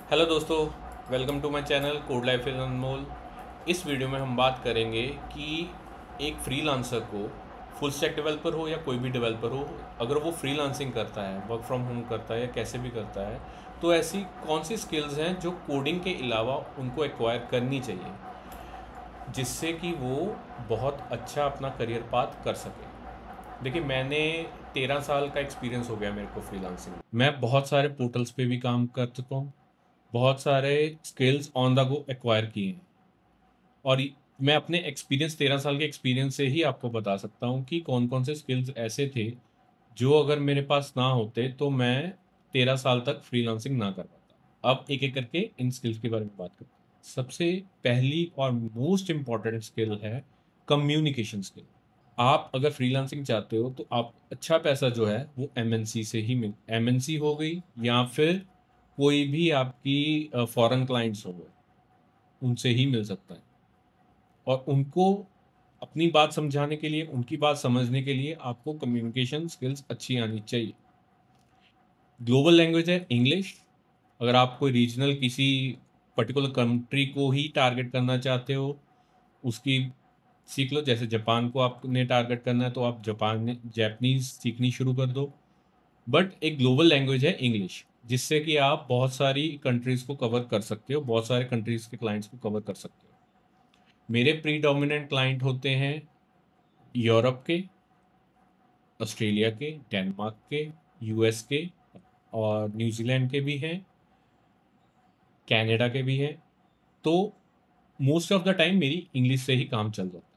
Hello दोस्तों, welcome to my channel code life in Anmol. इस video में हम बात करेंगे कि एक फ्रीलांसर को, फुल स्टैक डेवलपर हो या कोई भी डेवलपर हो, अगर वो फ्रीलांसिंग करता है, वर्क फ्रॉम होम करता है या कैसे भी करता है, तो ऐसी कौन सी स्किल्स हैं जो कोडिंग के अलावा उनको एक्वायर करनी चाहिए, जिससे कि वो बहुत अच्छा अपना करियर पाथ कर सके। देखिए, मैंने 13 साल का एक्सपीरियंस हो गया मेरे को फ्रीलांसिंग। मैं बहुत सारे पोर्टल्स पे भी काम कर चुका हूँ, बहुत सारे skills on the go acquire किए हैं। और मैं अपने एक्सपीरियंस, 13 साल के एक्सपीरियंस से ही आपको बता सकता हूँ कि कौन कौन से स्किल्स ऐसे थे जो अगर मेरे पास ना होते तो मैं 13 साल तक फ्रीलांसिंग ना कर पाता। अब एक एक करके इन स्किल्स के बारे में बात करते हैं। सबसे पहली और मोस्ट इम्पॉर्टेंट स्किल है कम्युनिकेशन स्किल। आप अगर फ्रीलांसिंग चाहते हो तो आप अच्छा पैसा जो है वो एमएनसी से ही मिल, एमएनसी हो गई या फिर कोई भी आपकी फॉरेन क्लाइंट्स हो गए, उनसे ही मिल सकता है। और उनको अपनी बात समझाने के लिए, उनकी बात समझने के लिए आपको कम्युनिकेशन स्किल्स अच्छी आनी चाहिए। ग्लोबल लैंग्वेज है इंग्लिश। अगर आप कोई रीजनल किसी पर्टिकुलर कंट्री को ही टारगेट करना चाहते हो, उसकी सीख लो। जैसे जापान को आपने टारगेट करना है तो आप जापानीज सीखनी शुरू कर दो। बट एक ग्लोबल लैंग्वेज है इंग्लिश, जिससे कि आप बहुत सारी कंट्रीज को कवर कर सकते हो, बहुत सारे कंट्रीज के क्लाइंट्स को कवर कर सकते हो। मेरे प्रीडोमिनेंट क्लाइंट होते हैं यूरोप के, ऑस्ट्रेलिया के, डेनमार्क के, यूएस के, और न्यूजीलैंड के भी हैं, कनाडा के भी हैं। तो मोस्ट ऑफ द टाइम मेरी इंग्लिश से ही काम चल जाता है।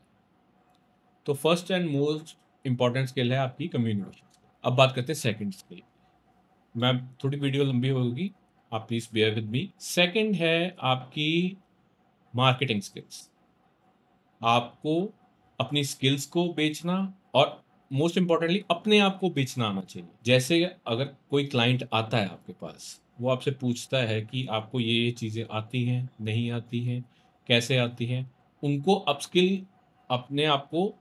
तो first and most important skill है आपकी कम्युनिकेशन। अब बात करते हैं सेकंड स्किल। मैं थोड़ी वीडियो लंबी होगी, आप please bear with me. Second है आपकी मार्केटिंग स्किल्स। आपको अपनी स्किल्स को बेचना, और मोस्ट इंपॉर्टेंटली अपने आप को बेचना आना चाहिए। जैसे अगर कोई क्लाइंट आता है आपके पास, वो आपसे पूछता है कि आपको ये चीज़ें आती हैं, नहीं आती हैं, कैसे आती हैं, उनको अपस्किल, अपने आप को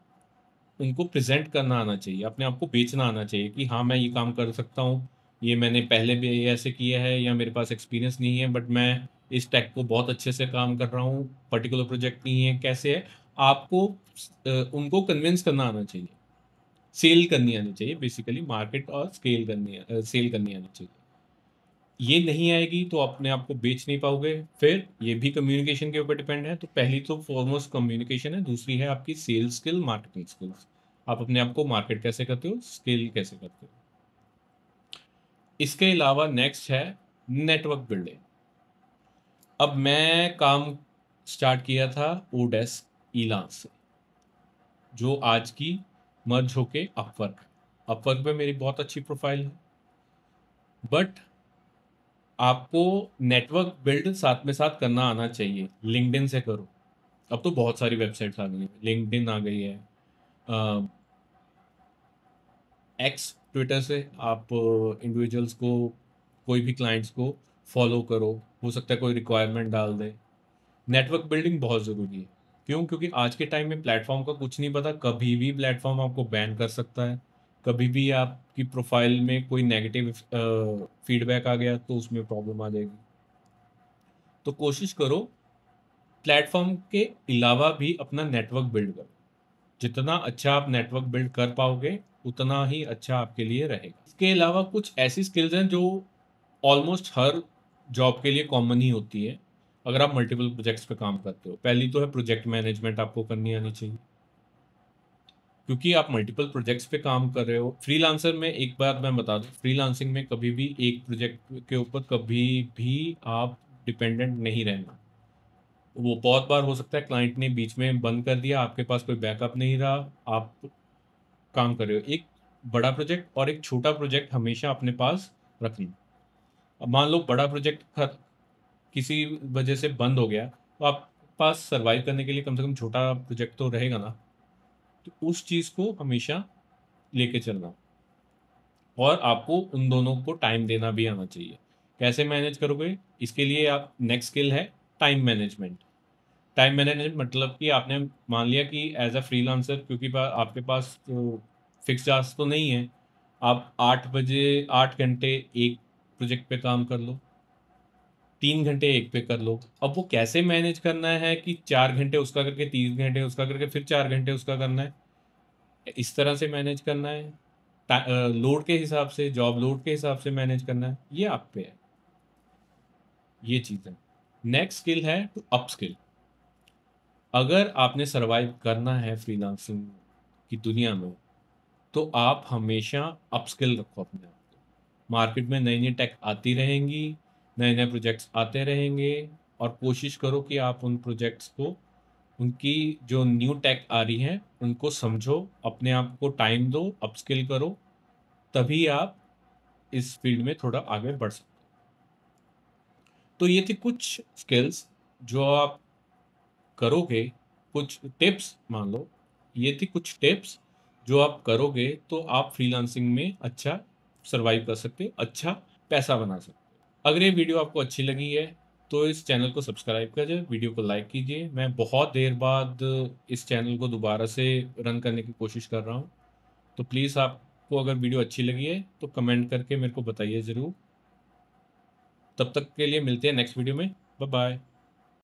उनको प्रेजेंट करना आना चाहिए, अपने आप को बेचना आना चाहिए कि हाँ, मैं ये काम कर सकता हूँ, ये मैंने पहले भी ये ऐसे किया है, या मेरे पास एक्सपीरियंस नहीं है बट मैं इस टेक को बहुत अच्छे से काम कर रहा हूँ, पर्टिकुलर प्रोजेक्ट नहीं है, कैसे है। आपको उनको कन्विंस करना आना चाहिए, सेल करनी आनी चाहिए, बेसिकली मार्केट और सेल करनी आनी चाहिए। ये नहीं आएगी तो अपने आप को बेच नहीं पाओगे। फिर ये भी कम्युनिकेशन के ऊपर डिपेंड है। तो पहली तो फॉरमोस्ट कम्युनिकेशन है, दूसरी है आपकी सेल्स स्किल, मार्केटिंग स्किल्स। आप अपने आप को मार्केट कैसे करते हो, स्किल कैसे करते हो। इसके अलावा नेक्स्ट है नेटवर्क बिल्डिंग। अब मैं काम स्टार्ट किया था ओडेस्क इलान से, जो आज की मर्ज होके अपवर्क। अपवर्क पे मेरी बहुत अच्छी प्रोफाइल है, बट आपको नेटवर्क बिल्ड साथ में साथ करना आना चाहिए। लिंक्डइन से करो। अब तो बहुत सारी वेबसाइट्स आ गई हैं, लिंक्डइन आ गई है, एक्स ट्विटर से आप इंडिविजुअल्स को, कोई भी क्लाइंट्स को फॉलो करो। हो सकता है कोई रिक्वायरमेंट डाल दे। नेटवर्क बिल्डिंग बहुत ज़रूरी है। क्यों? क्योंकि आज के टाइम में प्लेटफॉर्म का कुछ नहीं पता, कभी भी प्लेटफॉर्म आपको बैन कर सकता है। कभी भी आपकी प्रोफाइल में कोई नेगेटिव फीडबैक आ गया तो उसमें प्रॉब्लम आ जाएगी। तो कोशिश करो प्लेटफॉर्म के अलावा भी अपना नेटवर्क बिल्ड करो। जितना अच्छा आप नेटवर्क बिल्ड कर पाओगे, उतना ही अच्छा आपके लिए रहेगा। इसके अलावा कुछ ऐसी स्किल्स हैं जो ऑलमोस्ट हर जॉब के लिए कॉमन ही होती है अगर आप मल्टीपल प्रोजेक्ट्स पे काम करते हो। पहली तो है प्रोजेक्ट मैनेजमेंट, आपको करनी आनी चाहिए, क्योंकि आप मल्टीपल प्रोजेक्ट्स पे काम कर रहे हो। फ्रीलांसर में एक बात मैं बता दूं, फ्रीलांसिंग में कभी भी एक प्रोजेक्ट के ऊपर कभी भी आप डिपेंडेंट नहीं रहना। वो बहुत बार हो सकता है क्लाइंट ने बीच में बंद कर दिया, आपके पास कोई बैकअप नहीं रहा, आप काम कर रहे हो। एक बड़ा प्रोजेक्ट और एक छोटा प्रोजेक्ट हमेशा अपने पास रखना। अब मान लो बड़ा प्रोजेक्ट किसी वजह से बंद हो गया, तो आप पास सरवाइव करने के लिए कम से कम छोटा प्रोजेक्ट तो रहेगा ना। तो उस चीज़ को हमेशा लेके चलना, और आपको उन दोनों को टाइम देना भी आना चाहिए। कैसे मैनेज करोगे? इसके लिए आप, नेक्स्ट स्किल है टाइम मैनेजमेंट। टाइम मैनेजमेंट मतलब कि आपने मान लिया कि एज अ फ्रीलांसर, क्योंकि आपके पास तो फिक्स आवर्स तो नहीं है, आप 8 बजे 8 घंटे एक प्रोजेक्ट पे काम कर लो। 3 घंटे एक पे कर लो। अब वो कैसे मैनेज करना है कि 4 घंटे उसका करके 3 घंटे उसका करके फिर 4 घंटे उसका करना है, इस तरह से मैनेज करना है, लोड के हिसाब से, जॉब लोड के हिसाब से मैनेज करना है, ये आप पे है। ये चीज़ है। नेक्स्ट स्किल है टू अप स्किल। अगर आपने सरवाइव करना है फ्रीलांसिंग की दुनिया में, तो आप हमेशा अप स्किल रखो अपने आप को। मार्केट में नई नई टेक आती रहेंगी, नए नए प्रोजेक्ट्स आते रहेंगे, और कोशिश करो कि आप उन प्रोजेक्ट्स को, उनकी जो न्यू टेक आ रही है उनको समझो, अपने आप को टाइम दो, अपस्किल करो, तभी आप इस फील्ड में थोड़ा आगे बढ़ सकते हो। तो ये थी कुछ स्किल्स जो आप करोगे, कुछ टिप्स मान लो, ये थी कुछ टिप्स जो आप करोगे तो आप फ्रीलांसिंग में अच्छा सरवाइव कर सकते हो, अच्छा पैसा बना सकते हो। अगर ये वीडियो आपको अच्छी लगी है तो इस चैनल को सब्सक्राइब कीजिए, वीडियो को लाइक कीजिए। मैं बहुत देर बाद इस चैनल को दोबारा से रन करने की कोशिश कर रहा हूँ, तो प्लीज़ आपको अगर वीडियो अच्छी लगी है तो कमेंट करके मेरे को बताइए ज़रूर। तब तक के लिए मिलते हैं नेक्स्ट वीडियो में। Bye bye.